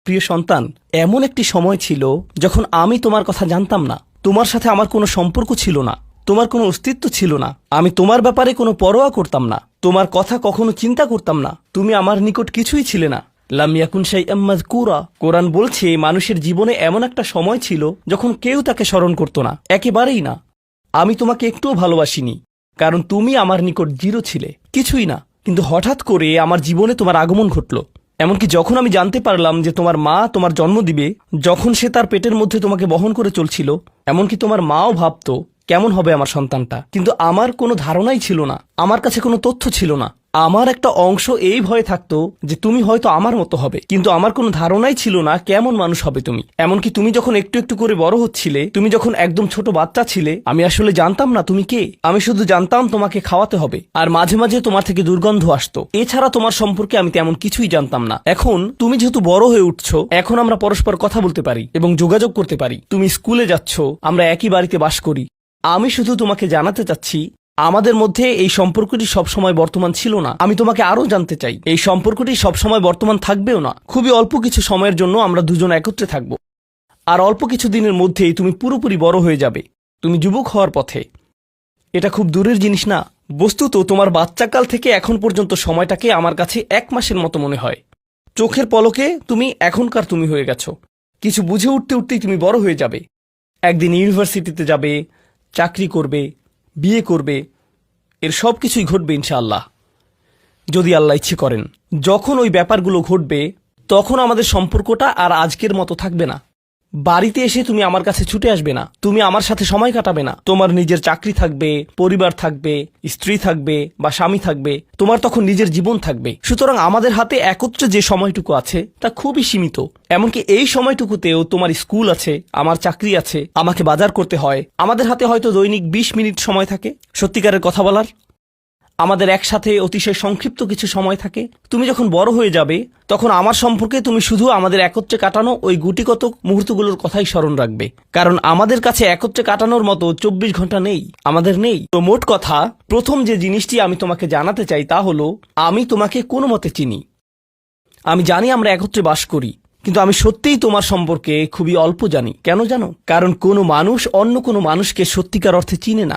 প্রিয় সন্তান, এমন একটি সময় ছিল যখন আমি তোমার কথা জানতাম না, তোমার সাথে আমার কোনো সম্পর্ক ছিল না, তোমার কোনো অস্তিত্ব ছিল না, আমি তোমার ব্যাপারে কোনো পরোয়া করতাম না, তোমার কথা কখনো চিন্তা করতাম না, তুমি আমার নিকট কিছুই ছিলে না। লাম ইয়াকুন শাইআম মাযকুরা। কোরআন বলছে মানুষের জীবনে এমন একটা সময় ছিল যখন কেউ তাকে স্মরণ করত না, একেবারেই না। আমি তোমাকে একটুও ভালোবাসিনি, কারণ তুমি আমার নিকট জিরো ছিলে, কিছুই না। কিন্তু হঠাৎ করে আমার জীবনে তোমার আগমন ঘটল। এমনকি যখন আমি জানতে পারলাম যে তোমার মা তোমার জন্ম দিবে, যখন সে তার পেটের মধ্যে তোমাকে বহন করে চলছিল, এমনকি তোমার মাও ভাবতো কেমন হবে আমার সন্তানটা। কিন্তু আমার কোনো ধারণাই ছিল না, আমার কাছে কোনো তথ্য ছিল না। আমার একটা অংশ এই ভয়ে থাকতো যে তুমি হয়তো আমার মতো হবে, কিন্তু আমার কোনো ধারণাই ছিল না কেমন মানুষ হবে তুমি। এমনকি তুমি যখন একটু একটু করে বড় হচ্ছিলে, তুমি যখন একদম ছোট বাচ্চা ছিলে, আমি আসলে জানতাম না তুমি কে। আমি শুধু জানতাম তোমাকে খাওয়াতে হবে, আর মাঝে মাঝে তোমার থেকে দুর্গন্ধ আসতো। এছাড়া তোমার সম্পর্কে আমি তেমন কিছুই জানতাম না। এখন তুমি যেহেতু বড় হয়ে উঠছো, এখন আমরা পরস্পর কথা বলতে পারি এবং যোগাযোগ করতে পারি। তুমি স্কুলে যাচ্ছ, আমরা একই বাড়িতে বাস করি। আমি শুধু তোমাকে জানাতে চাচ্ছি, আমাদের মধ্যে এই সম্পর্কটি সবসময় বর্তমান ছিল না। আমি তোমাকে আরো জানতে চাই, এই সম্পর্কটি সবসময় বর্তমান থাকবেও না। খুবই অল্প কিছু সময়ের জন্য আমরা দুজন একত্রে থাকব, আর অল্প কিছু দিনের মধ্যেই তুমি পুরোপুরি বড় হয়ে যাবে। তুমি যুবক হওয়ার পথে। এটা খুব দূরের জিনিস না। বস্তুত তোমার বাচ্চাকাল থেকে এখন পর্যন্ত সময়টাকে আমার কাছে 1 মাসের মতো মনে হয়। চোখের পলকে তুমি এখনকার তুমি হয়ে গেছো। কিছু বুঝে উঠতে উঠতেই তুমি বড় হয়ে যাবে। একদিন ইউনিভার্সিটিতে যাবে, চাকরি করবে, বিয়ে করবে, এর সব কিছুই ঘটবে ইনশাআল্লাহ, যদি আল্লাহ ইচ্ছে করেন। যখন ওই ব্যাপারগুলো ঘটবে, তখন আমাদের সম্পর্কটা আর আজকের মতো থাকবে না। বাড়িতে এসে তুমি আমার কাছে ছুটে আসবে না, তুমি আমার সাথে সময় কাটাবে না। তোমার নিজের চাকরি থাকবে, পরিবার থাকবে, স্ত্রী থাকবে বা স্বামী থাকবে, তোমার তখন নিজের জীবন থাকবে। সুতরাং আমাদের হাতে একত্রে যে সময়টুকু আছে তা খুবই সীমিত। এমনকি এই সময়টুকুতেও তোমার স্কুল আছে, আমার চাকরি আছে, আমাকে বাজার করতে হয়। আমাদের হাতে হয়তো দৈনিক 20 মিনিট সময় থাকে সত্যিকারের কথা বলার। আমাদের একসাথে অতিশয় সংক্ষিপ্ত কিছু সময় থাকে। তুমি যখন বড় হয়ে যাবে, তখন আমার সম্পর্কে তুমি শুধু আমাদের একত্রে কাটানো ওই গুটিকত মুহূর্তগুলোর কথাই স্মরণ রাখবে, কারণ আমাদের কাছে একত্রে কাটানোর মতো 24 ঘন্টা নেই, আমাদের নেই। তো মোট কথা, প্রথম যে জিনিসটি আমি তোমাকে জানাতে চাই তা হলো, আমি তোমাকে কোনো মতে চিনি। আমি জানি আমরা একত্রে বাস করি, কিন্তু আমি সত্যিই তোমার সম্পর্কে খুবই অল্প জানি। কেন জানো? কারণ কোনো মানুষ অন্য কোনো মানুষকে সত্যিকার অর্থে চিনে না।